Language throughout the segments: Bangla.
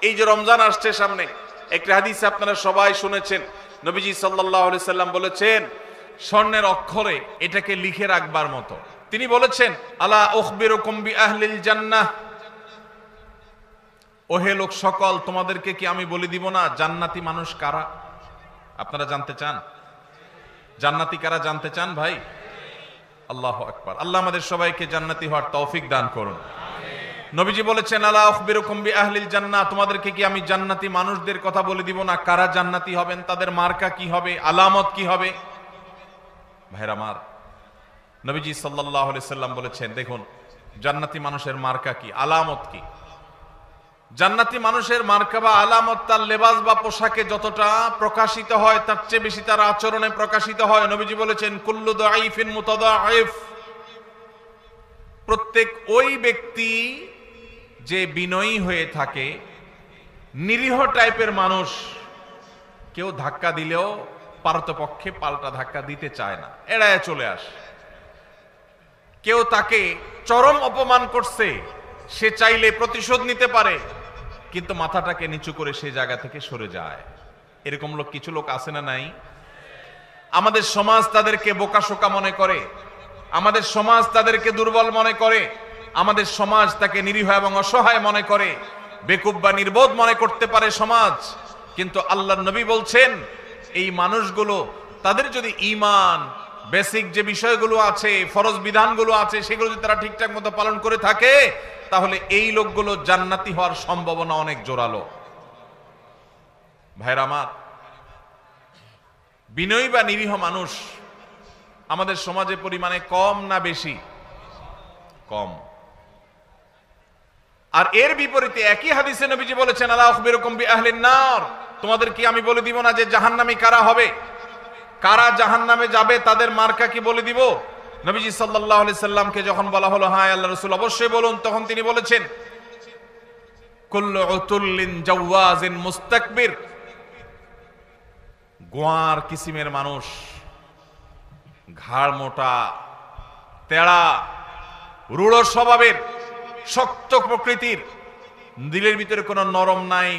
এই যে রমজান আসছে সামনে, একটা হাদিস আপনারা সবাই শুনেছেন, নবীজি সাল্লাল্লাহু আলাইহি সাল্লাম বলেছেন স্বর্ণের অক্ষরে এটাকে লিখে রাখবার মতো। তিনি বলেছেন, আলা উখবিরুকুম বিআহলিল জান্নাহ, ওহে লোক সকল, তোমাদেরকে কি আমি বলে দিব না জান্নাতি মানুষ কারা? আপনারা জানতে চান জান্নাতি কারা? জানতে চান ভাই? আল্লাহু আকবার। আল্লাহ আমাদের সবাইকে জান্নাতি হওয়ার তৌফিক দান করুন। নবীজি বলেছেন, আলা উখবিরুকুম বিআহলিল জান্নাহ, তোমাদেরকে কি আমি জান্নাতি মানুষদের কথা বলে দিব না কারা জান্নাতি হবেন, তাদের মার্কা কি হবে, আলামত কি হবে? ভাইরা আমার, নবীজি সাল্লাল্লাহু আলাইহি সাল্লাম বলেছেন, দেখুন জান্নাতি মানুষের মার্কা কি, আলামত কি। জান্নাতি মানুষের মার্কা বা আলামত তার লেবাস বা পোশাকে যতটা প্রকাশিত হয় তার চেয়ে বেশি তার আচরণে প্রকাশিত হয়। নবীজি বলেছেন, কুল্লু দাঈফিন মুতাদাঈফ, প্রত্যেক ওই ব্যক্তি যে বিনয়ী হয়ে থাকে, নিরীহ টাইপের মানুষ, কেউ ধাক্কা দিলেও পারতপক্ষে পাল্টা ধাক্কা দিতে চায় না, এড়ায় চলে আসে। কেউ তাকে চরম অপমান করছে, সে চাইলে প্রতিশোধ নিতে পারে, কিন্তু মাথাটাকে নিচু করে সে জায়গা থেকে সরে যায়। এরকম লোক কিছু লোক আছে না নাই? আমাদের সমাজ তাদেরকে বোকাশোকা মনে করে, আমাদের সমাজ তাদেরকে দুর্বল মনে করে, আমাদের সমাজ তাকে নিরীহ এবং অসহায় মনে করে, বেকুব বা নির্বোধ মনে করতে পারে সমাজ। কিন্তু আল্লাহর নবী বলছেন, এই মানুষগুলো তাদের যদি ঈমান, বেসিক যে বিষয়গুলো আছে, ফরজ বিধানগুলো আছে, সেগুলো যদি তারা ঠিকঠাক মতো পালন করে থাকে, তাহলে এই লোকগুলো জান্নাতি হওয়ার সম্ভাবনা অনেক জোরালো। ভাইরা আমার, বিনয়ী বা নিরীহ মানুষ আমাদের সমাজে পরিমাণে কম না বেশি? কম। আর এর বিপরীতে একই হাদিসে নবীজি বলেছেন, আলা উখবিরুকুম বিআহলিন নার, তোমাদের কি আমি বলে দিব না যে জাহান্নামী কারা হবে, কারা জাহান্নামে যাবে, তাদের মার্কা কি বলে দিব? নবীজি সাল্লাল্লাহু আলাইহি সাল্লামকে যখন বলা হলো, হ্যাঁ আল্লাহর রাসূল অবশ্যই বলুন, তখন তিনি বলেছেন, কুল্লু উতুল্লিন জাওয়াজিন মুস্তাকবির, গোয়ার কিসিমের মানুষ, ঘাড় মোটা, তেড়া, রূঢ় স্বভাবের, শক্ত প্রকৃতির, দিলের ভিতরে কোনো নরম নাই,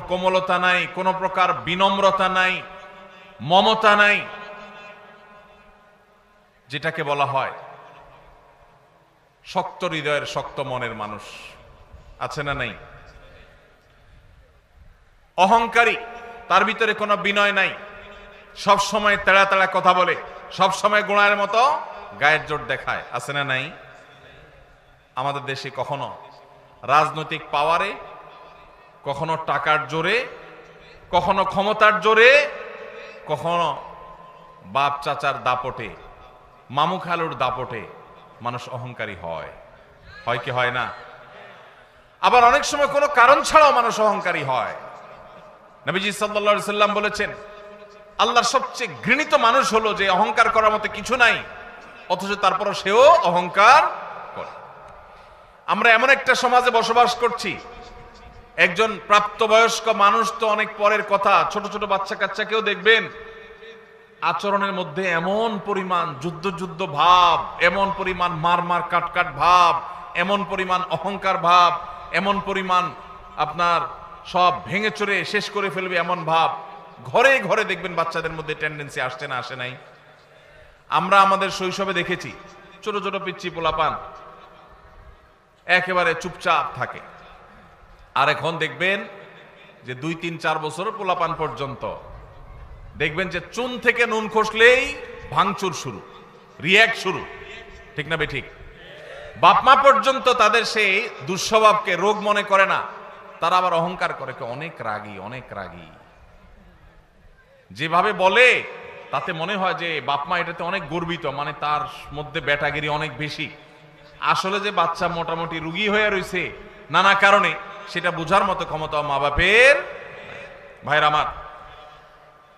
কোমলতা নাই, কোনো প্রকার বিনম্রতা নাই, মমতা নাই, যেটাকে বলা হয় শক্ত হৃদয়ের, শক্ত মনের মানুষ আছে না নাই? অহংকারী, তার ভিতরে কোনো বিনয় নাই, সব সময় তেড়া তেড়া কথা বলে, সব সময় গোড়ার মতো গায়ের জোর দেখায়, আছে না নাই? আমাদের দেশে কখনো রাজনৈতিক পাওয়ারে, কখনো টাকার জোরে, কখনো ক্ষমতার জোরে, কখনো বাপ চাচার দাপটে, মামু খালুর দাপটে মানুষ অহংকারী হয়, হয় কি হয় না? আবার অনেক সময় কোনো কারণ ছাড়াও মানুষ অহংকারী হয়। নবীজি সাল্লাল্লাহু আলাইহি সাল্লাম বলেছেন, আল্লাহর সবচেয়ে ঘৃণিত মানুষ হলো যে অহংকার করার মতো কিছু নাই, অথচ তারপরও সেও অহংকার করে। আমরা এমন একটা সমাজে বসবাস করছি, একজন প্রাপ্তবয়স্ক মানুষ তো অনেক পরের কথা, ছোট ছোট বাচ্চা কাচ্চাকেও দেখবেন আচরণের মধ্যে এমন পরিমাণ যুদ্ধ যুদ্ধ ভাব, এমন পরিমাণ মার মার কাট কাট ভাব, এমন পরিমাণ অহংকার ভাব, এমন পরিমাণ আপনার সব ভেঙে চড়ে শেষ করে ফেলবে এমন ভাব। ঘরে ঘরে দেখবেন বাচ্চাদের মধ্যে টেন্ডেন্সি আসছে না, আসে নাই? আমরা আমাদের শৈশবে দেখেছি ছোট ছোট পিচ্চি পোলাপান একেবারে চুপচাপ থাকে, আর এখন দেখবেন যে 2, 3, 4 বছর পোলাপান পর্যন্ত দেখবেন যে চুন থেকে নুন খসলেই ভাঙচুর শুরু, রিয়াক্ট শুরু, ঠিক না বেঠিক? বাপমা পর্যন্ত তাদের সেই দুঃস্বভাবকে রোগ মনে করে না, তারা আবার অহংকার করে, অনেক রাগী, অনেক রাগী। যেভাবে বলে তাতে মনে হয় যে বাপমা এটাতে অনেক গর্বিত, মানে তার মধ্যে ব্যাটাগিরি অনেক বেশি। আসলে যে বাচ্চা মোটামুটি রুগী হয়ে রয়েছে নানা কারণে, সেটা বোঝার মতো ক্ষমতা মা বাপের। ভাইরা আমার,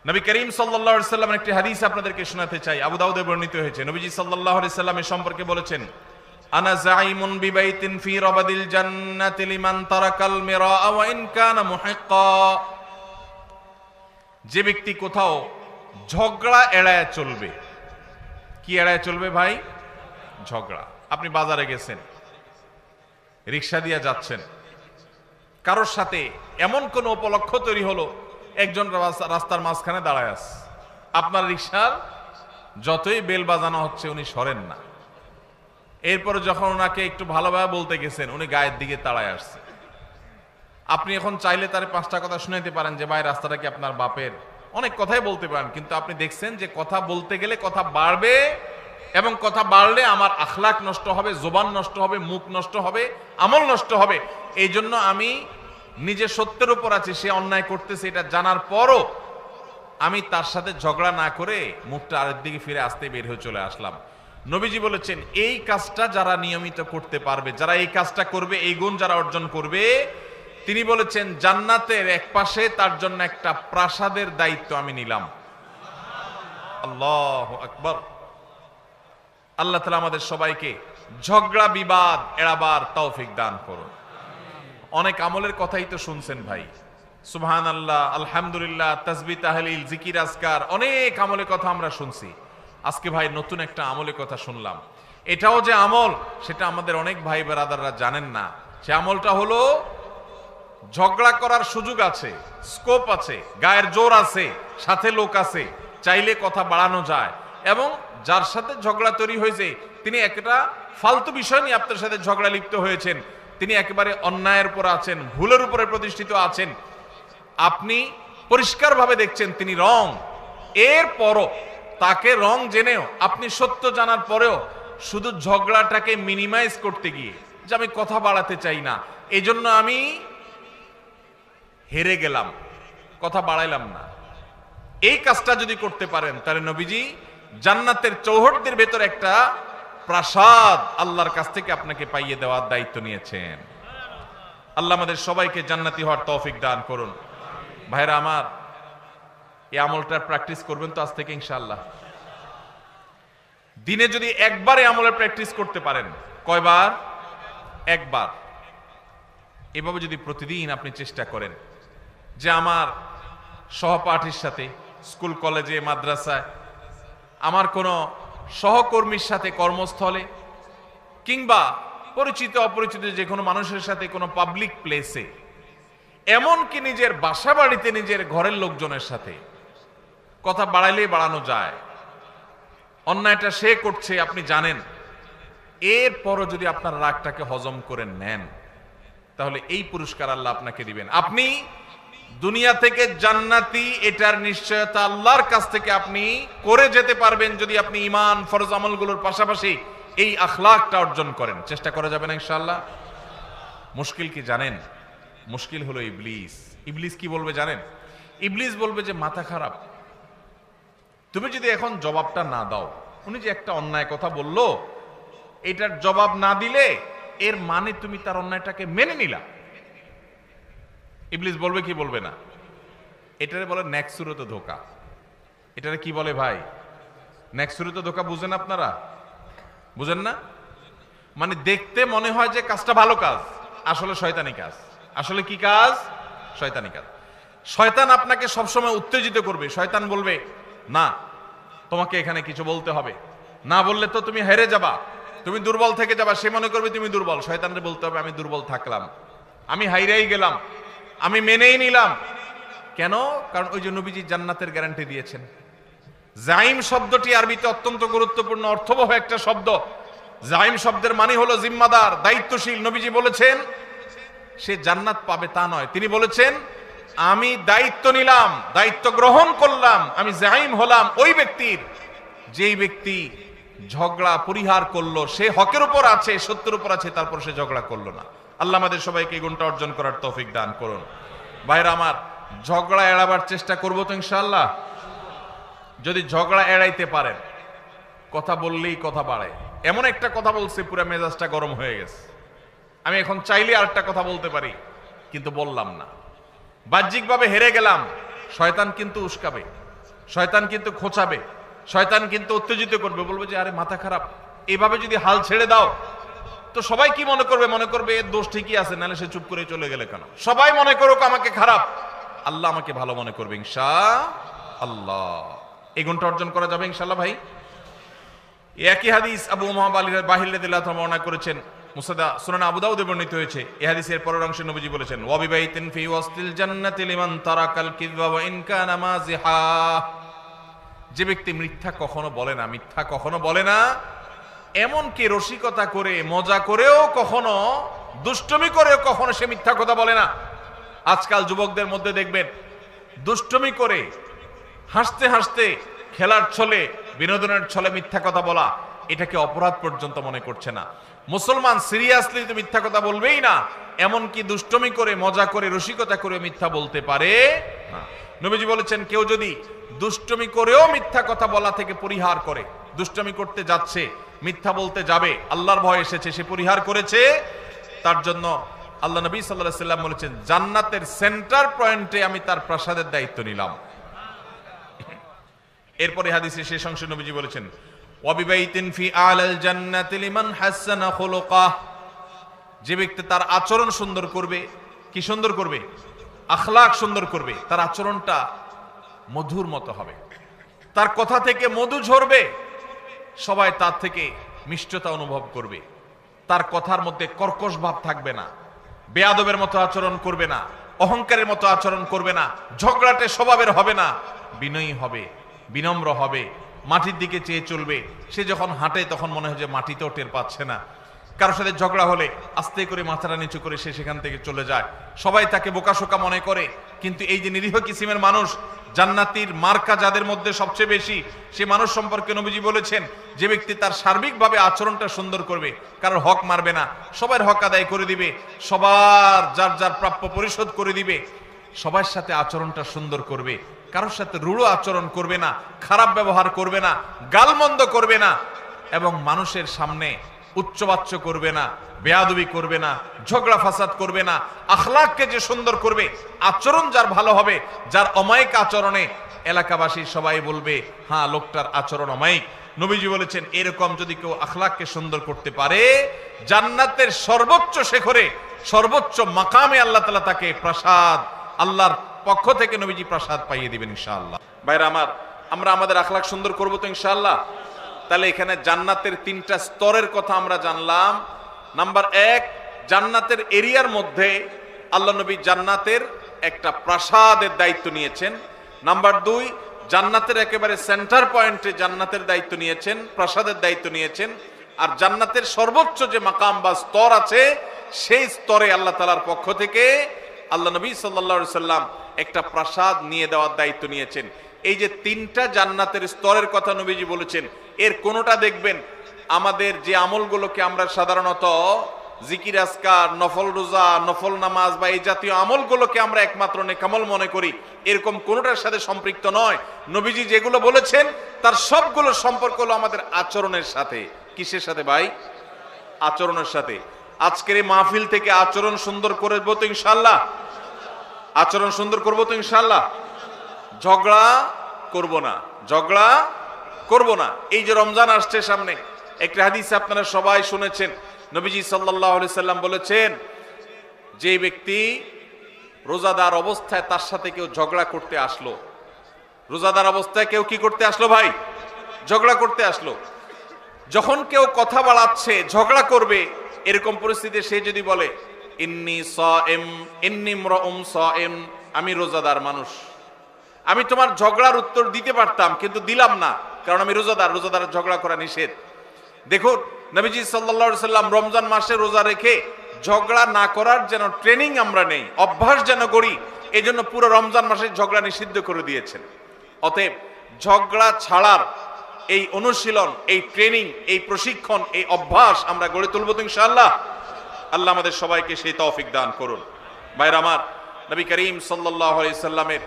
নবী করিম সাল্লাল্লাহু আলাইহি সাল্লামের একটি হাদিস আপনাদেরকে শোনাতে চাই, আবু দাউদে বর্ণিত হয়েছে। নবীজি সাল্লাল্লাহু আলাইহি সাল্লামের সম্পর্কে বলেছেন, আনা যাইমুন বিবাইতিন ফি রাবাদিল জান্নাতি লিমান তারাকাল মিরা ওয়া ইন কানা মুহিক্কা, যে ব্যক্তি কোথাও ঝগড়া এড়ায় চলবে। কি এড়ায় চলবে ভাই? ঝগড়া। আপনি বাজারে গেছেন, রিকশা দিয়ে যাচ্ছেন, কারোর সাথে এমন কোন উপলক্ষ তৈরি হলো, একজন রাস্তার মাঝখানে দাঁড়ায় আছে, আপনার রিকশার যতই বেল বাজানো হচ্ছে উনি সরেন না। এরপরে যখন ওনাকে একটু ভালোভাবে বলতে গেছেন, উনি গায়ের দিকে তাড়ায় আসছে। আপনি এখন চাইলে তার 5টা কথা শুনাইতে পারেন যে ভাই রাস্তাটা কি আপনার বাপের, অনেক কথাই বলতে পারেন, কিন্তু আপনি দেখছেন যে কথা বলতে গেলে কথা বাড়বে, এবং কথা বাড়লে আমার আখলাক নষ্ট হবে, জবান নষ্ট হবে, মুখ নষ্ট হবে, আমল নষ্ট হবে। এই জন্য আমি নিজে সত্যের উপর আছি, সে অন্যায় করতেছে এটা জানার পরও আমি তার সাথে ঝগড়া না করে মুখটা আরেক দিকে ফিরে আসতে বের হয়ে চলে আসলাম। নবীজি বলেছেন এই কাজটা যারা নিয়মিত করতে পারবে, যারা এই কাজটা করবে, এই গুণ যারা অর্জন করবে, তিনি বলেছেন জান্নাতের এক পাশে তার জন্য একটা প্রাসাদের দায়িত্ব আমি নিলাম। আল্লাহু আকবার। আল্লাহ তাআলা আমাদের সবাইকে ঝগড়া বিবাদ এড়াবার তৌফিক দান করুন। অনেক আমলের কথাই তো শুনছেন ভাই, সুবহানাল্লাহ, আলহামদুলিল্লাহ, তাসবিহ, তাহলিল, জিকির, আজকার, অনেক আমলের কথা আমরা শুনছি। আজকে ভাই নতুন একটা আমলের কথা শুনলাম। এটাও যে আমল সেটা আমাদের অনেক ভাই ব্রাদাররা জানেন না। সে আমলটা হলো ঝগড়া করার সুযোগ আছে, স্কোপ আছে, গায়ের জোর আছে, সাথে লোক আছে, চাইলে কথা বাড়ানো যায়, এবং যার সাথে ঝগড়া তৈরি হয়েছে তিনি একটা ফালতু বিষয় নিয়ে আপনার সাথে ঝগড়া লিপ্ত হয়েছেন, তিনি একেবারে অন্যায়ের উপর আছেন, ভুলের উপরে প্রতিষ্ঠিত আছেন, আপনি পরিষ্কারভাবে দেখছেন তিনি রং, এরপরও তাকে রং জেনেও আপনি সত্য জানার পরেও শুধু ঝগড়াটাকে মিনিমাইজ করতে গিয়ে যে আমি কথা বাড়াতে চাই না, এই জন্য আমি হেরে গেলাম, কথা বাড়াইলাম না, এই কাজটা যদি করতে পারেন তাহলে নবীজি জান্নাতের চৌহদ্দির ভেতর একটা প্রাসাদ আল্লাহর কাছ থেকে আপনাকে পাইয়ে দেওয়ার দায়িত্ব নিয়েছেন। আল্লাহ আমাদের সবাইকে জান্নাতি হওয়ার তৌফিক দান করুন। ভাইরা আমার, এই আমলটা প্র্যাকটিস করবেন তো আজ থেকে ইনশাআল্লাহ। দিনে যদি একবার এই আমলের প্র্যাকটিস করতে পারেন, কয়বার? একবার। এভাবে যদি প্রতিদিন আপনি চেষ্টা করেন যে আমার সহপাঠীর সাথে স্কুল, কলেজে, মাদ্রাসায়, আমার কোনো সহকর্মীর সাথে কর্মস্থলে, কিংবা পরিচিত অপরিচিত যে কোনো মানুষের সাথে কোনো পাবলিক প্লেসে, এমনকি নিজের বাসা বাড়িতে নিজের ঘরের লোকজনের সাথে কথা বাড়াইলেই বাড়ানো যায়। অন্যায়টা সে করছে আপনি জানেন, এরপরও যদি আপনার রাগটাকে হজম করে নেন তাহলে এই পুরস্কার আল্লাহ আপনাকে দিবেন। আপনি দুনিয়া থেকে জান্নাতি, এটার নিশ্চয়তা আল্লাহর কাছ থেকে আপনি করে যেতে পারবেন যদি আপনি ঈমান, ফরজ আমলগুলোর পাশাপাশি এই আখলাকটা অর্জন করেন। চেষ্টা করা যাবে না ইনশাআল্লাহ? মুশকিল কি জানেন? মুশকিল হলো ইবলিস। ইবলিস কি বলবে জানেন? ইবলিস বলবে যে মাথা খারাপ, তুমি যদি এখন জবাবটা না দাও, উনি যে একটা অন্যায় কথা বললো এটার জবাব না দিলে এর মানে তুমি তার অন্যায়টাকে মেনে নিলা। ইবলিস বলবে কি বলবে না? এটারে বলে নেক্সুরত ধোঁকা। এটারে কি বলে ভাই? নেক্সুরত ধোঁকা। বুঝেন আপনারা? বুঝেন না? মানে দেখতে মনে হয় যে কাজটা ভালো কাজ, আসলে শয়তানি কাজ। আসলে কি কাজ? শয়তানি কাজ। শয়তান আপনাকে সবসময় উত্তেজিত করবে। শয়তান বলবে না, তোমাকে এখানে কিছু বলতে হবে, না বললে তো তুমি হেরে যাবা, তুমি দুর্বল থেকে যাবা। সে মনে করবে তুমি দুর্বল, শয়তানরে বলতে হবে আমি দুর্বল থাকলাম, আমি হাইরাই গেলাম, আমি মেনেই নিলাম। কেন? কারণ ওই যে নবীজি জান্নাতের গ্যারান্টি দিয়েছেন। জাইম শব্দটি আরবিতে অত্যন্ত গুরুত্বপূর্ণ, অর্থবহ একটা শব্দ। জাইম শব্দের মানে হলো জিম্মাদার, দায়িত্বশীল। নবীজি বলেছেন সে জান্নাত পাবে তা নয়, তিনি বলেছেন আমি দায়িত্ব নিলাম, দায়িত্ব গ্রহণ করলাম, আমি জাইম হলাম ওই ব্যক্তির যেই ব্যক্তি ঝগড়া পরিহার করলো, সে হকের উপর আছে, সত্যের উপর আছে, তারপর সে ঝগড়া করলো না। আল্লাহ আমাদের সবাইকে এই গুণটা অর্জন করার তৌফিক দান করুন। ভাইরা আমার, ঝগড়া এড়াবার চেষ্টা করবো তো ইনশাআল্লাহ। যদি ঝগড়া এড়াইতে পারেন, কথা বললেই কথা বাড়ে। এমন একটা কথা বলছে পুরো মেজাজটা গরম হয়ে গেছে, আমি এখন চাইলে আরেকটা কথা বলতে পারি কিন্তু বললাম না, বাহ্যিকভাবে হেরে গেলাম। শয়তান কিন্তু উস্কাবে, শয়তান কিন্তু খোঁচাবে, শয়তান কিন্তু উত্তেজিত করবে, বলবে যে আরে মাথা খারাপ, এভাবে যদি হাল ছেড়ে দাও তো সবাই কি মনে করবে? মনে করবে এর দোষ ঠিকই আছে, নাহলে সে চুপ করে চলে গেলে কেন? সবাই মনে করুক আমাকে খারাপ, আল্লাহ আমাকে ভালো মনে করবে ইনশাআল্লাহ। এই গুণটা অর্জন করা যাবে ইনশাআল্লাহ। ভাই, একই হাদিস আবু উমামা বাহির রাদিয়াল্লাহু আনহু বর্ণনা করেছেন, মুসনাদ সুনান আবু দাউদে বর্ণিত হয়েছে। এই হাদিসের পরের অংশে নবীজি বলেছেন, ওয়া বিবাইতিন ফি ওয়াসতিল জান্নাতি লিমান তারাকাল কিযবা ওয়া ইন কানা মাযিহা। যে ব্যক্তি মিথ্যা কখনো বলে না, এমনকি রসিকতা করে মজা করেও কখনো, দুষ্টমি করেও কখনো সে মিথ্যা কথা বলে না। আজকাল যুবকদের মধ্যে দেখবেন দুষ্টমি করে হাসতে হাসতে, খেলার ছলে, বিনোদনের ছলে মিথ্যা কথা বলা, এটাকে অপরাধ পর্যন্ত মনে করছে না। মুসলমান সিরিয়াসলি তো মিথ্যা কথা বলবেই না, এমনকি দুষ্টমি করে মজা করে রসিকতা করে মিথ্যা বলতে পারে না। নবীজি বলেছেন, কেউ যদি দুষ্টমি করেও মিথ্যা কথা বলা থেকে পরিহার করে, দুষ্টমি করতে যাচ্ছে, মিথ্যা বলতে যাবে, আল্লাহর ভয় এসেছে, সে পরিহার করেছে, তার জন্য আল্লাহ নবী সাল্লাল্লাহু আলাইহি ওয়াসাল্লাম বলেছেন, জান্নাতের সেন্টার পয়েন্টে আমি তার প্রাসাদের দায়িত্ব নিলাম। এরপরে হাদিসের শেষ অংশে নবীজি বলেছেন, ওয়াবিবাইতিন ফি আলাল জান্নাতি লিমান হাসানা খুলুকাহ। যে ব্যক্তি তার আচরণ সুন্দর করবে, কি সুন্দর করবে? আখলাক সুন্দর করবে, তার আচরণটা মধুর মতো হবে, তার কথা থেকে মধু ঝরবে, সবাই তার থেকে মিষ্টতা অনুভব করবে, তার কথার মধ্যে কর্কশ ভাব থাকবে না, বেয়াদবের মতো আচরণ করবে না, অহংকারের মতো আচরণ করবে না, ঝগড়াটে স্বভাবের হবে না, বিনয়ী হবে, বিনম্র হবে, মাটির দিকে চেয়ে চলবে। সে যখন হাঁটে তখন মনে হয় যে মাটিতেও টের পাচ্ছে না। কারোর সাথে ঝগড়া হলে আস্তে করে মাথাটা নিচু করে সে সেখান থেকে চলে যায়। সবাই তাকে বোকাশোকা মনে করে, কিন্তু এই যে নিরীহ কিসিমের মানুষ, জান্নাতীর মার্কা যাদের মধ্যে সবচেয়ে বেশি, সে মানুষ সম্পর্কে নবীজি বলেছেন, যে ব্যক্তি তার সার্বিকভাবে আচরণটা সুন্দর করবে, কারোর হক মারবে না, সবার হক আদায় করে দিবে, সবার যার যার প্রাপ্য পরিশোধ করে দিবে, সবার সাথে আচরণটা সুন্দর করবে, কারোর সাথে রূঢ় আচরণ করবে না, খারাপ ব্যবহার করবে না, গালমন্দ করবে না, এবং মানুষের সামনে উচ্চবাচ্য করবে না, বেয়াদবি করবে না, ঝগড়া ফাসাদ করবে না। আখলাককে যে সুন্দর করবে, আচরণ যার ভালো হবে, যার অমায়িক আচরণে এলাকাবাসী সবাই বলবে, হ্যাঁ, লোকটার আচরণ অমায়িক। নবীজি বলেছেন, এরকম যদি কেউ আখলাককে সুন্দর করতে পারে, জান্নাতের সর্বোচ্চ শিখরে, সর্বোচ্চ মাকামে আল্লাহ তাআলা তাকে প্রাসাদ, আল্লাহর পক্ষ থেকে নবীজি প্রাসাদ পাইয়ে দিবেন ইনশাআল্লাহ। ভাইরা আমার, আমরা আমাদের আখলাক সুন্দর করব তো ইনশাআল্লাহ। তাহলে এখানে জান্নাতের 3টা স্তরের কথা আমরা জানলাম। নাম্বার 1, জান্নাতের এরিয়ার মধ্যে আল্লাহ নবী জান্নাতের একটা প্রাসাদের দায়িত্ব নিয়েছেন। নাম্বার 2, জান্নাতের একেবারে সেন্টার পয়েন্টে জান্নাতের দায়িত্ব নিয়েছেন, প্রাসাদের দায়িত্ব নিয়েছেন। আর জান্নাতের সর্বোচ্চ যে মাকাম বা স্তর আছে, সেই স্তরে আল্লাহ তাআলার পক্ষ থেকে আল্লাহ নবী সাল্লাল্লাহু আলাইহি সাল্লাম একটা প্রাসাদ নিয়ে দেওয়ার দায়িত্ব নিয়েছেন। এই যে 3টা জান্নাতের স্তরের কথা নবীজি বলেছেন, এর কোনোটা দেখবেন আমাদের যে আমলগুলোকে আমরা সাধারণত জিকির আজকার, নফল রোজা, নফল নামাজ বা এই জাতীয় আমলগুলোকে আমরা একমাত্র নেকামল মনে করি, এরকম কোনোটার সাথে সম্পৃক্ত নয়। নবীজি যেগুলো বলেছেন তার সবগুলো সম্পর্ক হলো আমাদের আচরণের সাথে। কিসের সাথে ভাই? আচরণের সাথে। আজকের এই মাহফিল থেকে আচরণ সুন্দর করবো তো ইনশাআল্লাহ, আচরণ সুন্দর করবো তো ইনশাআল্লাহ। ঝগড়া করব না, ঝগড়া করব না। এই যে রমজান আসছে সামনে, একটা হাদিস আপনারা সবাই শুনেছেন, নবীজি সাল্লাল্লাহু আলাইহি সাল্লাম বলেছেন, যে ব্যক্তি রোজাদার অবস্থায় তার সাথে কেউ ঝগড়া করতে আসলো, রোজাদার অবস্থায় কেউ কি করতে আসলো ভাই? ঝগড়া করতে আসলো। যখন কেউ কথা বাড়াচ্ছে, ঝগড়া করবে, এরকম পরিস্থিতিতে সে যদি বলে, ইন্নী সাইম, ইন্নী ইমরাউম সাইম, আমি রোজাদার মানুষ, আমি তোমার ঝগড়ার উত্তর দিতে পারতাম কিন্তু দিলাম না, কারণ আমি রোজাদার, রোজাদার ঝগড়া করা নিষেধ। দেখুন নবীজি সাল্লাল্লাহু আলাইহি সাল্লাম রমজান মাসে রোজা রেখে ঝগড়া না করার যেন ট্রেনিং আমরা নেই, অভ্যাস যেন করি, এই জন্য পুরো রমজান মাসে ঝগড়া নিষিদ্ধ করে দিয়েছেন। অতএব ঝগড়া ছাড়ার এই অনুশীলন, এই ট্রেনিং, এই প্রশিক্ষণ, এই অভ্যাস আমরা গড়ে তুলবো তো ইনশাআল্লাহ। আল্লাহ আমাদের সবাইকে সেই তৌফিক দান করুন। ভাইরা আমার, নবী করিম সাল্লাল্লাহু আলাইহি সাল্লামের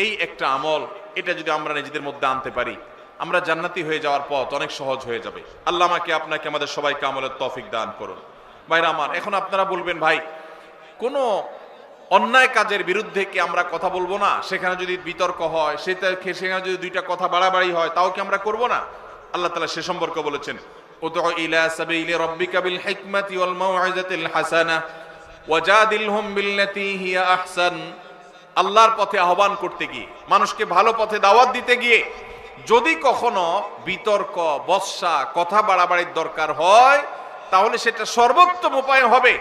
এই একটা আমল, এটা যদি আমরা নিজেদের মধ্যে আনতে পারি, আমরা জান্নাতি হয়ে যাওয়ার পথ অনেক সহজ হয়ে যাবে। আল্লাহ আমাকে, আপনাকে, আমাদের সবাইকে আমলের তৌফিক দান করুন। ভাইরা আমার, এখন আপনারা বলবেন, ভাই কোনো অন্যায় কাজের বিরুদ্ধে কি আমরা কথা বলবো না? সেখানে যদি বিতর্ক হয়, সেখানে যদি 2টা কথা বাড়াবাড়ি হয়, তাও কি আমরা করব না? আল্লাহ তাআলা সে সম্পর্কে বলেছেন, উদউ ইলা সাবিলি রাব্বিকা বিল হিকমাতি ওয়াল মাউইযাতিল হাসানা ওয়াজাদিলহুম বিল্লাতী হিয়া আহসান। আল্লাহর পথে আহ্বান করতে গিয়ে, মানুষকে ভালো পথে দাওয়াত দিতে গিয়ে যদি কখনো বিতর্ক, বর্ষা, কথা বাড়াবাড়ির দরকার হয়, তাহলে সেটা সর্বোত্তম উপায় হবে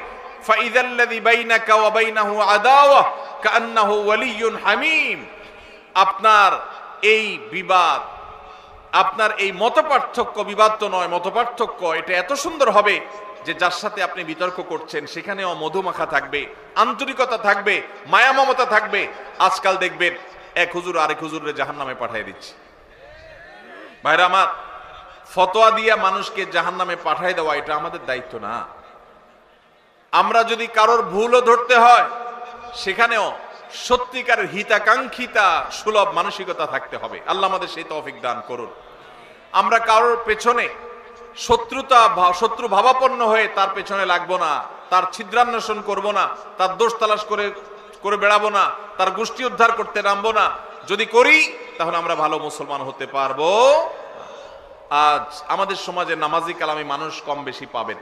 ফাইযাল্লাযী বাইনাকা ওয়া বাইনাহু আদাওয়া কাআন্নাহু ওয়ালিয়্যুন হামীম। আপনার এই বিবাদ, আপনার এই মতপার্থক্য, বিবাদ তো নয়, মতপার্থক্য, এটা এত সুন্দর হবে যে যার সাথে আপনি বিতর্ক করছেন সেখানেও মধুমাখা থাকবে, আন্তরিকতা থাকবে, মায়া মমতা থাকবে। আজকাল দেখবেন এক হুজুর আরেক হুজুরে জাহান্নামে পাঠিয়ে দিচ্ছে। ভাইরা আমার, ফতোয়া দিয়া মানুষকে জাহান্নামে পাঠিয়ে দেওয়া এটা আমাদের দায়িত্ব না। আমরা যদি কারোর ভুলও ধরতে হয় সেখানেও সত্যিকারের হিতাকাঙ্ক্ষিতা সুলভ মানসিকতা থাকতে হবে। আল্লাহ আমাদের সেই তৌফিক দান করুন। আমরা কারোর পেছনে শত্রু ভাবাপন্ন হয়ে তার পেছনে লাগবো না, তার ছিদ্রান্বেষণ করব না, তার দোষ তালাশ করে বেড়াবো না, তার গোষ্ঠী উদ্ধার করতে নামবো না। যদি করি তাহলে আমরা ভালো মুসলমান হতে পারবো। আজ আমাদের সমাজে নামাজি কালামি মানুষ কম বেশি পাবেন।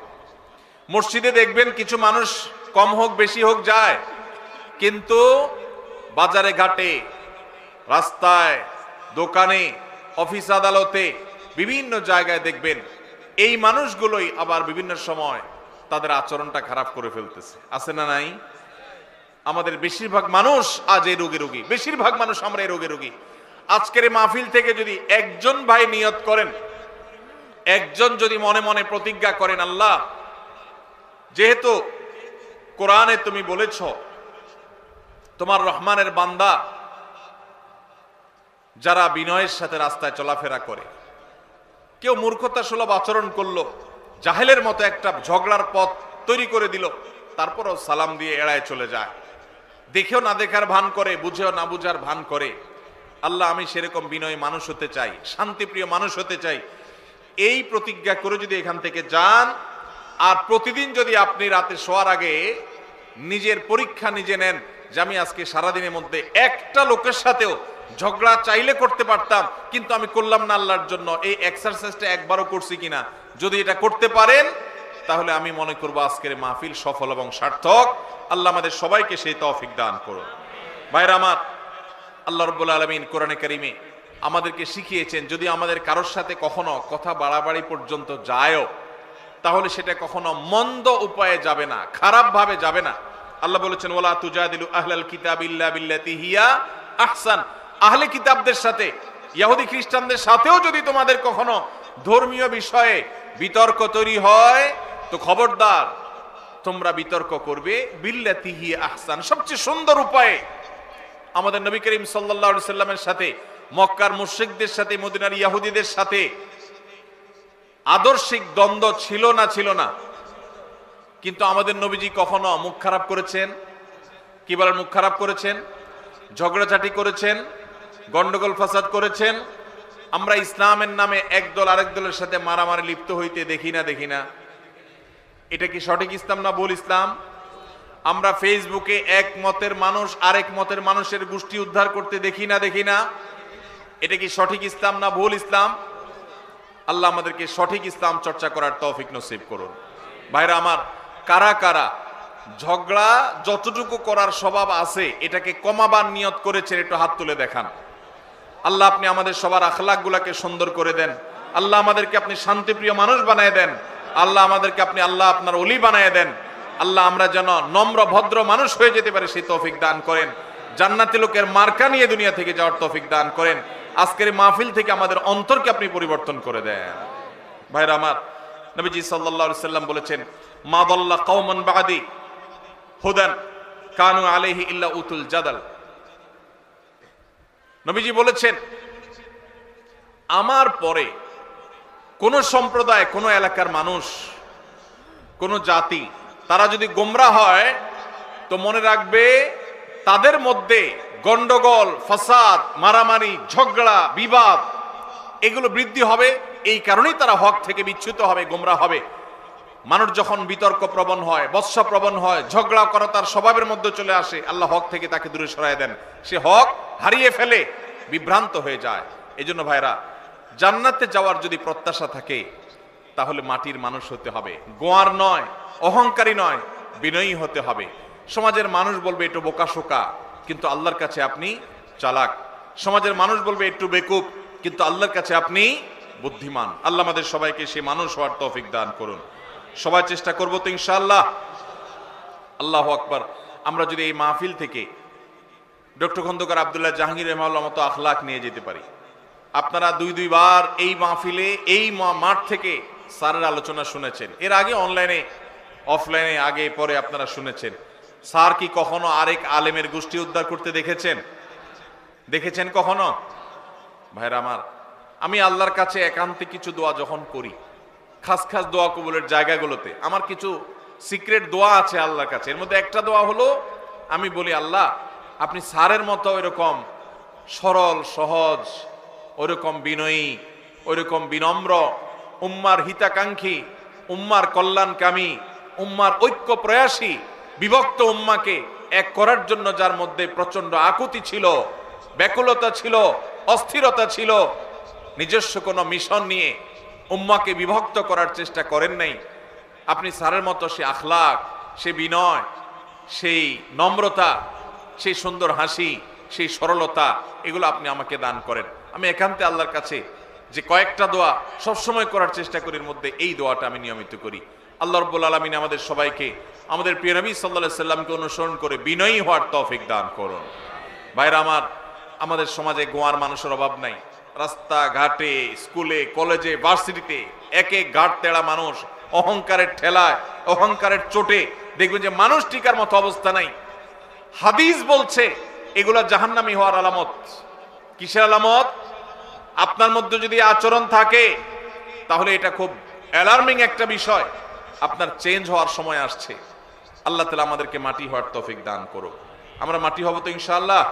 মসজিদে দেখবেন কিছু মানুষ কম হোক বেশি হোক যায়, কিন্তু বাজারে ঘাটে, রাস্তায়, দোকানে, অফিস আদালতে, বিভিন্ন জায়গায় দেখবেন এই মানুষগুলোই আবার বিভিন্ন সময় তাদের আচরণটা খারাপ করে ফেলতেছে। আছে না নাই? আমাদের বেশিরভাগ মানুষ আজ এই রোগে রোগী, বেশিরভাগ মানুষ আমরা এই রোগে রোগী। আজকের এই মাহফিল থেকে যদি একজন ভাই নিয়ত করেন, একজন যদি মনে মনে প্রতিজ্ঞা করেন, আল্লাহ যেহেতু কোরআনে তুমি বলেছ তোমার রহমানের বান্দা যারা বিনয়ের সাথে রাস্তায় চলাফেরা করে, কেউ মূর্খতা সুলভ আচরণ করলো, জাহেলের মতো একটা ঝগড়ার পথ তৈরি করে দিল, তারপরও সালাম দিয়ে এড়ায় চলে যায়, দেখেও না দেখার ভান করে, বুঝেও না বুঝার ভান করে। আল্লাহ আমি সেরকম বিনয়ী মানুষ হতে চাই, শান্তিপ্রিয় মানুষ হতে চাই। এই প্রতিজ্ঞা করে যদি এখান থেকে যান, আর প্রতিদিন যদি আপনি রাতে শোয়ার আগে নিজের পরীক্ষা নিজে নেন যে আমি আজকে সারাদিনের মধ্যে একটা লোকের সাথেও ঝগড়া চাইলে করতে পারতাম কিন্তু আমি করলাম না আল্লাহর জন্য, এই এক্সারসাইজটা একবারও করছি কিনা, যদি এটা করতে পারেন তাহলে আমি মনে করবো আজকের মাহফিল সফল এবং সার্থক। আল্লাহ আমাদের সবাইকে সেই তৌফিক দান করুন। ভাইরা আমার, আল্লাহ রাব্বুল আলামিন কোরআনে কারীমে আমাদেরকে শিখিয়েছেন যদি আমাদের কারোর সাথে কখনো কথা বাড়াবাড়ি পর্যন্ত যায়ও তাহলে সেটা কখনো মন্দ উপায়ে যাবে না, খারাপ ভাবে যাবে না। আল্লাহ বলেছেন ওয়ালা তুজাদিলু আহলাল কিতাবি ইল্লা বিল্লাতি হিয়া আহসান। আহলে কিতাবদের সাথে, ইহুদি খ্রিস্টানদের সাথেও যদি তোমাদের কখনো ধর্মীয় বিষয়ে বিতর্ক তৈরি হয় তো খবরদার তোমরা বিতর্ক করবে বিল্লাতি হিয়া আহসান, সবচেয়ে সুন্দর উপায়ে। আমাদের নবী করিম সাল্লাল্লাহু আলাইহি সাল্লামের সাথে মক্কার মুশরিকদের সাথে, মদিনার ইহুদিদের সাথে আদর্শিক দ্বন্দ্ব ছিল না, কিন্তু আমাদের নবীজি কখনো মুখ খারাপ করেছেন? কি বলেন? মুখ খারাপ করেছেন, ঝগড়াঝাটি করেছেন, গন্ডগোল ফাসাদ করেছেন। আমরা ইসলামের নামে একদল আরেক দলের সাথে মারামারি লিপ্ত হইতে দেখি না। এটা কি সঠিক ইসলাম না ভুল ইসলাম? আমরা ফেসবুকে এক মতের মানুষ আরেক মতের মানুষের গোষ্ঠী উদ্ধার করতে দেখি না। এটা কি সঠিক ইসলাম না ভুল ইসলাম? আল্লাহ আমাদেরকে সঠিক ইসলাম চর্চা করার তৌফিক নসিব করুন। ভাইরা আমার, কারা কারা ঝগড়া যতটুকু করার স্বভাব আছে এটাকে কমাবার নিয়ত করেছেন একটু হাত তুলে দেখান। আল্লাহ আপনি আমাদের সবার আখলাক গুলাকে সুন্দর করে দেন। আল্লাহ আমাদেরকে আপনি শান্তিপ্রিয় মানুষ বানায় দেন। আল্লাহ আমাদেরকে আপনি আল্লাহ আপনার ওলি বানায় দেন। আল্লাহ আমরা যেন নম্র ভদ্র মানুষ হয়ে যেতে পারি সেই তৌফিক দান করেন। জান্নাতি লোকের মার্কা নিয়ে দুনিয়া থেকে যাওয়ার তৌফিক দান করেন। আজকের মাহফিল থেকে আমাদের অন্তরকে আপনি পরিবর্তন করে দেন। ভাইরা আমার, নবীজি সাল্লাল্লাহু আলাইহি সাল্লাম বলেছেন মা দাল্লা কওমান বাদি হুদান কানু আলাইহি ইল্লা উতুল জাদাল। নবীজি বলেছেন আমার পরে কোন সম্প্রদায়, কোন এলাকার মানুষ, কোন জাতি তারা যদি গোমরা হয় তো মনে রাখবে তাদের মধ্যে গন্ডগোল, ফাসাদ, মারামারি, ঝগড়া, বিবাদ এগুলো বৃদ্ধি হবে। এই কারণেই তারা হক থেকে বিচ্যুত হবে, গোমরা হবে। মানুষ যখন বিতর্ক প্রবণ হয়, বৎসা প্রবণ হয়, ঝগড়া করা তার স্বভাবের মধ্যে চলে আসে, আল্লাহ হক থেকে তাকে দূরে সরায় দেন। সে হক হারিয়ে ফেলে, বিভ্রান্ত হয়ে যায়। এই জন্য ভাইরা, জান্নাতে যাওয়ার যদি প্রত্যাশা থাকে তাহলে মাটির মানুষ হতে হবে, গোয়ার নয়, অহংকারী নয়, বিনয়ী হতে হবে। সমাজের মানুষ বলবে একটু বোকাশোকা, কিন্তু আল্লাহর কাছে আপনি চালাক। সমাজের মানুষ বলবে একটু বেকুব, কিন্তু আল্লাহর কাছে আপনি বুদ্ধিমান। আল্লাহ আমাদের সবাইকে সেই মানুষ হওয়ার তৌফিক দান করুন। সবাই চেষ্টা করবো তো ইনশাআল্লাহ? আল্লাহু আকবার। আমরা যদি এই মাহফিল থেকে ডক্টর খন্দকার আব্দুল্লাহ জাহাঙ্গীর রহমাহুল্লাহ মতো আখলাক নিয়ে যেতে পারি। আপনারা দুইবার এই মাহফিলে এই মাঠ থেকে স্যারের আলোচনা শুনেছেন, এর আগে অনলাইনে অফলাইনে আগে পরে আপনারা শুনেছেন। স্যার কি কখনো আরেক আলেমের গোষ্ঠী উদ্ধার করতে দেখেছেন কখনো? ভাইরা আমার, আমি আল্লাহর কাছে একান্তে কিছু দোয়া যখন করি, খাস খাস দোয়া কবুলের জায়গাগুলোতে আমার কিছু সিক্রেট দোয়া আছে আল্লাহর কাছে। এর মধ্যে একটা দোয়া হলো, আমি বলি আল্লাহ আপনি স্যারের মতো ওইরকম সরল সহজ, ওইরকম বিনয়ী, ওইরকম বিনম্র, উম্মার হিতাকাঙ্ক্ষী, উম্মার কল্যাণকামী, উম্মার ঐক্য প্রয়াসী, বিভক্ত উম্মাকে এক করার জন্য যার মধ্যে প্রচন্ড আকুতি ছিল, ব্যাকুলতা ছিল, অস্থিরতা ছিল, নিজস্ব কোনো মিশন নিয়ে উম্মাকে বিভক্ত করার চেষ্টা করেন নাই, আপনি স্যারের মতো সে আখলাক, সে বিনয়, সেই নম্রতা, সেই সুন্দর হাসি, সেই সরলতা, এগুলো আপনি আমাকে দান করেন। আমি একান্তে আল্লাহর কাছে যে কয়েকটা দোয়া সবসময় করার চেষ্টা করি, এর মধ্যে এই দোয়াটা আমি নিয়মিত করি। আল্লাহ রাব্বুল আলামিন আমাদের সবাইকে আমাদের প্রিয় নবী সাল্লাল্লাহু আলাইহি সাল্লামকে অনুসরণ করে বিনয়ী হওয়ার তৌফিক দান করুন। ভাইরা আমার, আমাদের সমাজে গোয়ার মানুষের অভাব নাই। রাস্তা ঘাটে, স্কুলে, কলেজে, ভার্সিটিতে এক এক ঘাট তেড়া মানুষ, অহংকারের ঠেলায়, অহংকারের চোটে দেখবেন যে মানুষ টিকার মতো অবস্থা নাই। হাদিস বলছে এগুলা জাহান্নামী হওয়ার আলামত। কিসের আলামত? আপনার মধ্যে যদি আচরণ থাকে তাহলে এটা খুব অ্যালার্মিং একটা বিষয়, আপনার চেঞ্জ হওয়ার সময় আসছে। আল্লাহ তাআলা আমাদেরকে মাটি হওয়ার তৌফিক দান করুন। আমরা মাটি হব তো ইনশাআল্লাহ।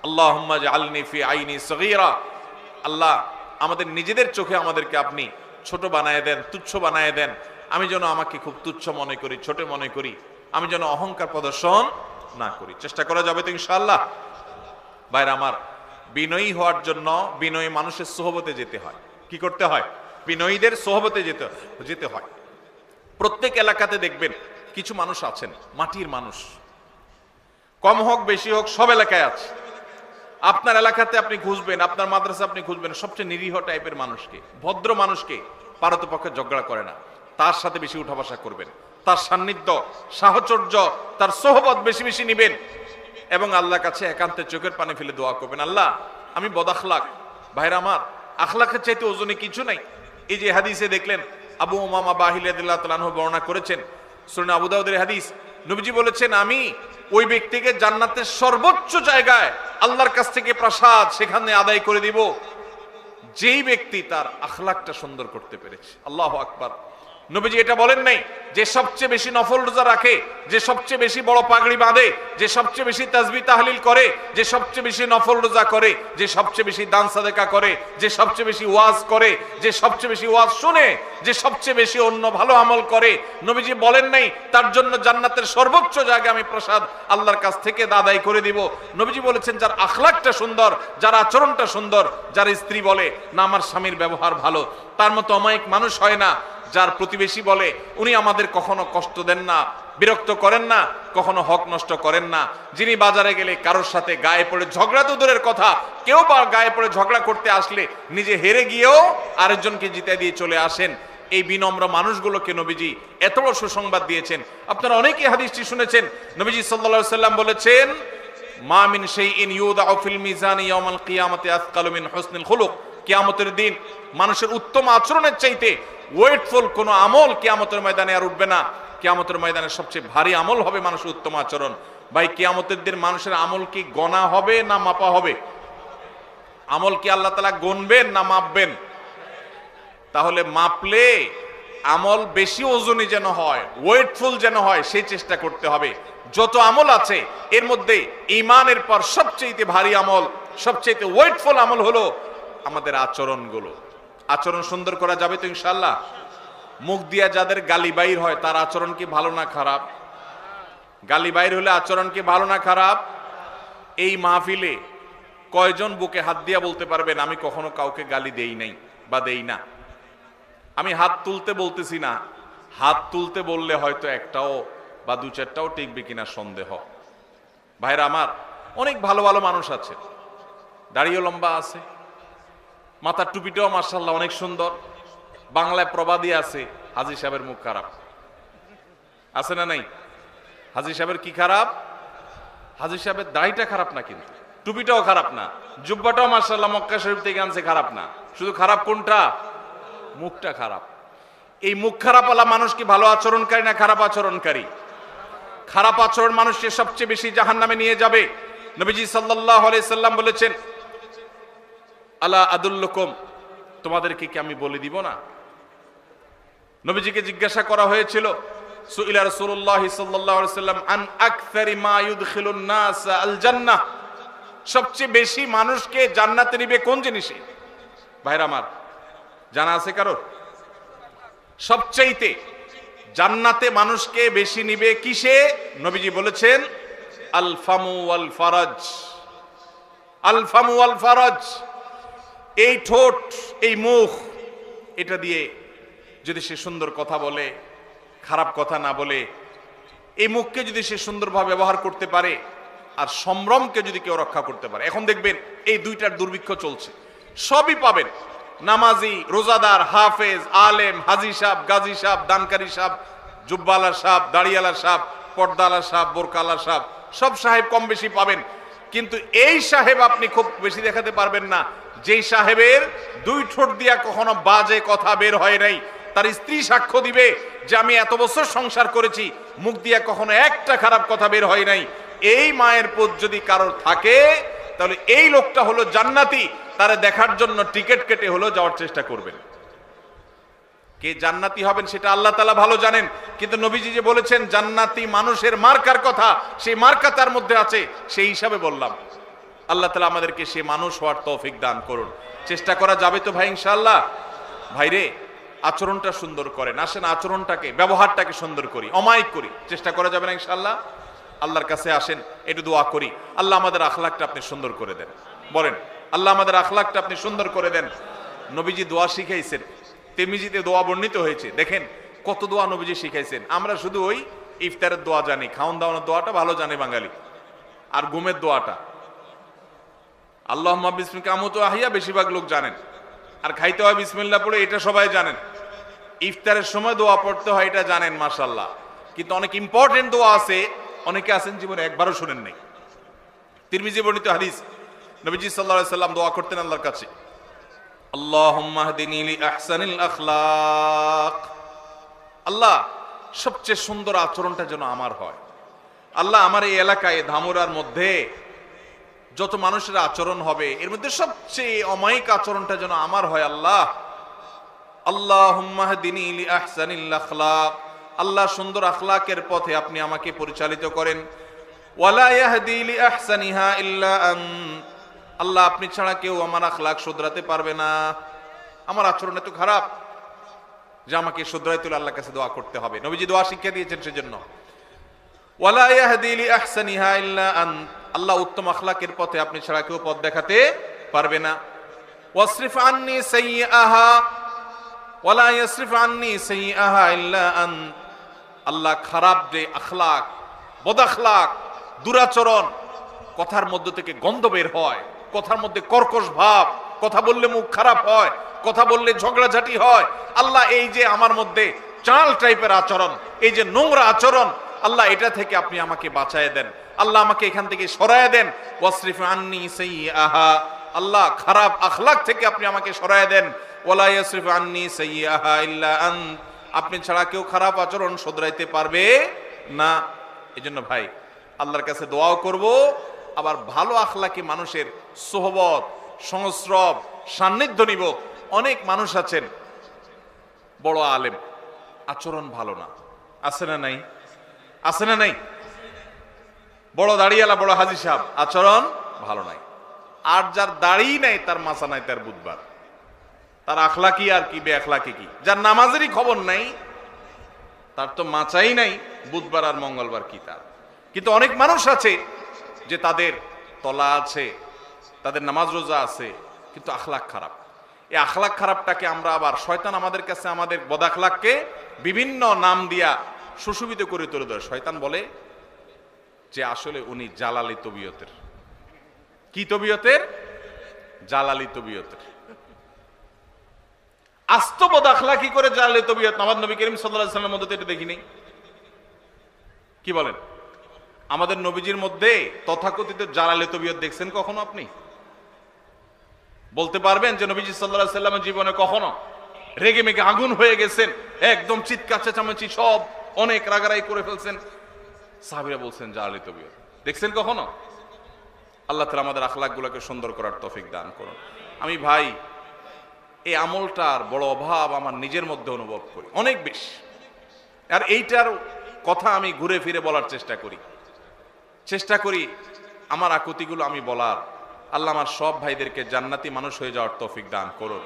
আল্লাহুম্মা জাআলনি ফি আইনি সগীরা। আল্লাহ আমাদের নিজেদের চোখে আমাদেরকে আপনি ছোট বানায় দেন, তুচ্ছ বানায় দেন। আমি যেন আমাকে খুব তুচ্ছ মনে করি, ছোট মনে করি, আমি যেন অহংকার প্রদর্শন না করি। চেষ্টা করা যাবে তো ইনশাআল্লাহ? ভাইরা আমার, বিনয়ী হওয়ার জন্য বিনয়ী মানুষের সোহবতে যেতে হয়। কি করতে হয়? বিনয়ীদের সোহবতে যেতে হয়। প্রত্যেক এলাকাতে দেখবেন কিছু মানুষ আছেন মাটির মানুষ, কম হোক বেশি হোক সব এলাকায় আছে। আপনার এলাকাতে আপনি খুঁজবেন, আপনার মাদ্রাসা আপনি খুঁজবেন, সবচেয়ে নিরীহ টাইপের মানুষকে, ভদ্র মানুষকে, পারতপক্ষে ঝগড়া করে না, তার সাথে বেশি উঠা বসা করবেন, তার সান্নিধ্য, সাহচর্য, তার সোহবত বেশি বেশি নিবেন এবং আল্লাহর কাছে একান্তে চোখের পানি ফেলে দোয়া করবেন, আল্লাহ আমি বদাখলাক। ভাইরা আমার, আখলাকের চাইতে ওজনে কিছু নাই। এই যে হাদিসে দেখলেন আবু উমামা বাহিল রাদিয়াল্লাহু তাআলা আনহু বর্ণনা করেছেন, সুনান আবু দাউদের হাদিস, নবীজি বলেছেন আমি ওই ব্যক্তিকে জান্নাতের সর্বোচ্চ জায়গায় আল্লাহর কাছ থেকে প্রসাদ সেখানে আদায় করে দিব যেই ব্যক্তি তার আখলাকটা সুন্দর করতে পেরেছে। আল্লাহু আকবার। নবীজি এটা বলেন নাই যে সবচেয়ে বেশি নফল রোজা রাখে, যে সবচেয়ে বেশি বড় পাগড়ি বাঁধে, যে সবচেয়ে বেশি তাসবিহ তাহলিল করে, যে সবচেয়ে বেশি নফল রোজা করে, যে সবচেয়ে বেশি দান সাদেকা করে, যে সবচেয়ে বেশি ওয়াজ করে, যে সবচেয়ে বেশি ওয়াজ শুনে, যে সবচেয়ে বেশি অন্য ভালো আমল করে। নবীজি বলেন নাই তার জন্য জান্নাতের সর্বোচ্চ জায়গায় আমি প্রসাদ আল্লাহর কাছ থেকে আদায় করে দিব। নবীজি বলেছেন যার আখলাকটা সুন্দর, যার আচরণটা সুন্দর, যার স্ত্রী বলে না আমার স্বামীর ব্যবহার ভালো, তার মতো অমায়িক মানুষ হয় না। যার প্রতিবেশী বলে উনি আমাদের কখনো কষ্ট দেন না, বিরক্ত করেন না, কখনো হক নষ্ট করেন না। যিনি বাজারে গেলে কারোর সাথে গায়ে পড়ে ঝগড়া তো দূরের কথা, কেউ বা গায়ে পড়ে ঝগড়া করতে আসলে নিজে হেরে গিয়েও আরেকজনকে জিতে দিয়ে চলে আসেন। এই বিনম্র মানুষগুলোকে নবীজি এত বড় সুসংবাদ দিয়েছেন। আপনারা অনেকেই হাদিসটি শুনেছেন। নবীজি সাল্লাল্লাহু আলাইহি সাল্লাম বলেছেন মা মিন শাইইন ইউদাউ ফিল মিজানি ইয়াউমাল কিয়ামাতি আসকালু মিন হুসনিল খুলুক। কিয়ামতের দিন মানুষের উত্তম আচরণের চাইতে ওয়েটফুল কোন আমল কিয়ামতের ময়দানে আর উঠবে না। কিয়ামতের ময়দানে সবচেয়ে ভারী আমল হবে মানুষের উত্তম আচরণ। ভাই, কিয়ামতের দিন মানুষের আমল কি গণা হবে না মাপা হবে? আমল কি আল্লাহ তাআলা গুনবেন না মাপবেন? তাহলে মাপলে আমল বেশি ওজনই যেন হয়, ওয়েটফুল যেন হয়, সেই চেষ্টা করতে হবে। যত আমল আছে এর মধ্যে ঈমানের পর সবচেয়ে ভারী আমল, সবচেয়ে ওয়েটফুল আমল হলো আমাদের আচরণগুলো। আচরণ সুন্দর করা যাবে তো ইনশাআল্লাহ? মুখ দিয়া যাদের গালি বাইর হয় তার আচরণ কি ভালো না খারাপ? গালি বাইর হলে আচরণ কি ভালো না খারাপ? এই মাহফিলে কয়জন বুকে হাত দিয়া বলতে পারবেন আমি কখনো কাউকে গালি দেই নাই বা দেই না? আমি হাত তুলতে বলতেছি না, হাত তুলতে বললে হয়তো একটাও বা দু চারটাও টিকবে কিনা সন্দেহ। ভাইরা আমার, অনেক ভালো ভালো মানুষ আছে, দাড়িও লম্বা আছে, মাথার টুপিটাও মাশাআল্লাহ অনেক সুন্দর, বাংলায় প্রবাদী আছে হাজী সাহেবের মুখ খারাপ, আছে না নাই? হাজী সাহেবের কি খারাপ? হাজী সাহেবের দাড়িটা খারাপ না, কিন্তু টুপিটাও খারাপ না, জুব্বাটাও মাশাআল্লাহ মক্কা শরীফ থেকে আনছে, খারাপ না। শুধু খারাপ কোনটা? মুখটা খারাপ। এই মুখ খারাপ ওয়ালা মানুষ কি ভালো আচরণকারী না খারাপ আচরণকারী? খারাপ আচরণ মানুষকে সবচেয়ে বেশি জাহান্নামে নিয়ে যাবে। নবীজি সাল্লাল্লাহু আলাইহি সাল্লাম বলেছেন, আলা আদুল্লুকুম, তোমাদেরকে কি আমি বলে দিব না? নবীজিকে জিজ্ঞাসা করা হয়েছিল, সুইলা রাসূলুল্লাহ সাল্লাল্লাহু আলাইহি সাল্লাম আন আকসারি মা ইউদখিলুন নাস আল জান্নাহ, সবচেয়ে বেশি মানুষকে জান্নাতে নিবে কোন জিনিসে? ভাইরা আমার, জানা আছে কারো? সবচাইতে জান্নাতে মানুষকে বেশি নিবে কিসে? নবীজি বলেছেন আল ফামু ওয়াল ফারাজ। আল ফামু ওয়াল ফারাজ, এই ঠোঁট, এই মুখ, এটা দিয়ে যদি সে সুন্দর কথা বলে, খারাপ কথা না বলে, এই মুখকে যদি সে সুন্দরভাবে ব্যবহার করতে পারে, আর সম্ভ্রমকে যদি কেউ রক্ষা করতে পারে। এখন দেখবেন এই দুইটার দুর্ভিক্ষ চলছে, সবই পাবেন, নামাজি, রোজাদার, হাফেজ, আলেম, হাজি সাহেব, গাজী সাহেব, দানকারী সাহেব, জুব্বালা সাহেব, দাড়িয়ালা সাহেব, পর্দালা সাহেব, বোরকালা সাহেব, সব সাহেব কম বেশি পাবেন। কিন্তু এই সাহেব আপনি খুব বেশি দেখাতে পারবেন না, যেই সাহেবের দুই ঠোঁট দিয়া কখনো বাজে কথা বের হয় নাই। তার স্ত্রী সাক্ষ্য দিবে যে আমি এত বছর সংসার করেছি, মুখ দিয়া কখনো একটা খারাপ কথা বের হয় নাই। এই মায়ের পুত যদি কারোর থাকে, তাহলে এই লোকটা হলো জান্নাতি। তারে দেখার জন্য টিকিট কেটে হলো যাওয়ার চেষ্টা করবেন। কে জান্নাতি হবেন সেটা আল্লাহ তাআলা ভালো জানেন, কিন্তু নবীজি যে বলেছেন জান্নাতি মানুষের মার্কার কথা, সেই মার্কা তার মধ্যে আছে, সেই হিসাবে বললাম। আল্লাহ তাআলা আমাদেরকে সে মানুষ হওয়ার তৌফিক দান করুন। চেষ্টা করা যাবে তো ভাই ইনশাআল্লাহ? ভাইরে, আচরণটা সুন্দর করেন, আসেন আচরণটাকে, ব্যবহারটাকে সুন্দর করি, অমায়িক করি। চেষ্টা করা যাবে না ইনশাআল্লাহ? আল্লাহর কাছে আসেন, একটু দোয়া করি, আল্লাহ আমাদের আখলাকটা আপনি সুন্দর করে দেন। বলেন, আল্লাহ আমাদের আখলাকটা আপনি সুন্দর করে দেন। নবীজি দোয়া শিখাইছেন, তিরমিজিতে দোয়া বর্ণিত হয়েছে। দেখেন কত দোয়া নবীজি শিখাইছেন। আমরা শুধু ওই ইফতারের দোয়া জানি, খাওন দাওয়ানোর দোয়াটা ভালো জানে বাঙালি, আর ঘুমের দোয়াটা আল্লাহুম্মা বিসমিকা আমুতু আহিয়া বেশিরভাগ লোক জানেন, আর খাইতে হয় বিসমিল্লাহ পড়ে, এটা সবাই জানেন। ইফতারের সময় দোয়া পড়তে হয়, এটা জানেন মাশাআল্লাহ। কিন্তু অনেক ইম্পর্টেন্ট দোয়া আছে, অনেকে আছেন জীবনে একবারও শুনেন নাই। তিরমিজি বর্ণিত হাদিস, নবীজি সাল্লাল্লাহু আলাইহি সাল্লাম দোয়া করতেন আল্লাহর কাছে, আল্লাহুম্মা হদিনি লি আহসানিল আখলাক, আল্লাহ সবচেয়ে সুন্দর আচরণটা যেন আমার হয়। আল্লাহ আমার এই এলাকায় ধামুরার মধ্যে যত মানুষের আচরণ হবে, এর মধ্যে সবচেয়ে অমায়িক আচরণটা যেন আমার হয়। আল্লাহ, আল্লাহুম্মা হদিনি লি আহসানিল আখলাক, আল্লাহ সুন্দর আখলাকের পথে আপনি আমাকে পরিচালিত করেন। ওয়ালা ইয়াহদি লি আহসানিহা ইল্লা আন্ত, আল্লাহ আপনি ছাড়া কেউ আমার আখলাক শুধরাতে পারবে না। আমার আচরণ এত খারাপ যে আমাকে শুধরাইতে হলে আল্লাহর কাছে দোয়া করতে হবে। নবীজি দোয়া শিক্ষা দিয়েছেন সেজন্য। ওয়ালা ইয়াহদি লি আহসানিহা ইল্লা আন্ত, আল্লাহ উত্তম আখলাকের পথে আপনি ছাড়া কেউ পথ দেখাতে পারবে না। ওয়াসরিফ আন্নি সাইয়্যাহা ওয়ালা ইয়াসরিফ আন্নি সাইয়্যাহা ইল্লা আন্ত, আল্লাহ খারাপ যে আখলাক, বদ আখলাক, দুরাচরণ, কথার মধ্য থেকে গন্ধ বের হয়, কথার মধ্যে কর্কশ ভাব, কথা বললে মুখ খারাপ হয়, কথা বললে ঝগড়াঝাটি হয়, আল্লাহ এই যে আমার মধ্যে চাল টাইপের আচরণ, এই যে নোংরা আচরণ, আল্লাহ এটা থেকে আপনি আমাকে বাঁচায় দেন। আল্লাহ আমাকে এখান থেকে সরায় দেন। ওয়াসরিফ আন্নি সাইয়্যাহা, আল্লাহ খারাপ আখলাক থেকে আপনি আমাকে সরায় দেন। ওয়ালা ইয়াসরিফ আন্নি সাইয়্যাহা ইল্লা আন্ত, আপনি ছাড়া কেউ খারাপ আচরণ শুধরাইতে পারবে না। এজন্য ভাই আল্লাহর কাছে দোয়াও করব, আবার ভালো আখলাকি মানুষের সোহবত, সংস্রব, সান্নিধ্য নিব। অনেক মানুষ আছেন বড় আলেম, আচরণ ভালো না, আছে না নাই? আছে না নাই? বড় দাড়িওয়ালা, বড় হাজী সাহেব, আচরণ ভালো নাই। আর যার দাড়ি নাই তার মাথা নাই, তার বুধবার, তার আখলাকি আর কি বে আখলাকি কি। যার নামাজেরই খবর নাই, তার তো মাচাই নাই, বুধবার আর মঙ্গলবার কি তার। কিন্তু অনেক মানুষ আছে যে তাদের তলা আছে, তাদের নামাজ রোজা আছে, কিন্তু আখলাক খারাপ। এই আখলাক খারাপটাকে আমরা আবার, শয়তান আমাদের কাছে আমাদের বদ আখলাককে বিভিন্ন নাম দিয়া সুশোভিত করে তুলে ধরে। শয়তান বলে যে আসলে উনি জালালি তবিয়তের। কি তবিয়তের? জালালি তবিয়তের। আস্ত বদআখলাকি করে জালালে তবিয়ত আমার নবী করিম সাল্লাল্লাহু আলাইহি ওয়াসাল্লামের মধ্যে এটা দেখিনি। কি বলেন? আমাদের নবীজির মধ্যে তথাকথিত জালালে তবিয়ত দেখছেন কখনো আপনি? বলতে পারবেন যে নবীজি সাল্লাল্লাহু আলাইহি ওয়াসাল্লামের জীবনে কখনো রেগে মেগে আগুন হয়ে গেছেন, একদম চিৎকার চেঁচামেচি সব অনেক রাগারাগি করে ফেলছেন, সাহাবীরা বলছেন জালালে তবিয়ত দেখছেন কখনো? আল্লাহ তাআলা আমাদের আখলাকগুলোকে সুন্দর করার তৌফিক দান করুন। আমি ভাই এই আমলটার বড় অভাব আমার নিজের মধ্যে অনুভব করি অনেক বেশি, আর এইটার কথা আমি ঘুরে ফিরে বলার চেষ্টা করি আমার আকুতিগুলো আমি বলার। আল্লাহ আমার সব ভাইদেরকে জান্নাতি মানুষ হয়ে যাওয়ার তৌফিক দান করুন।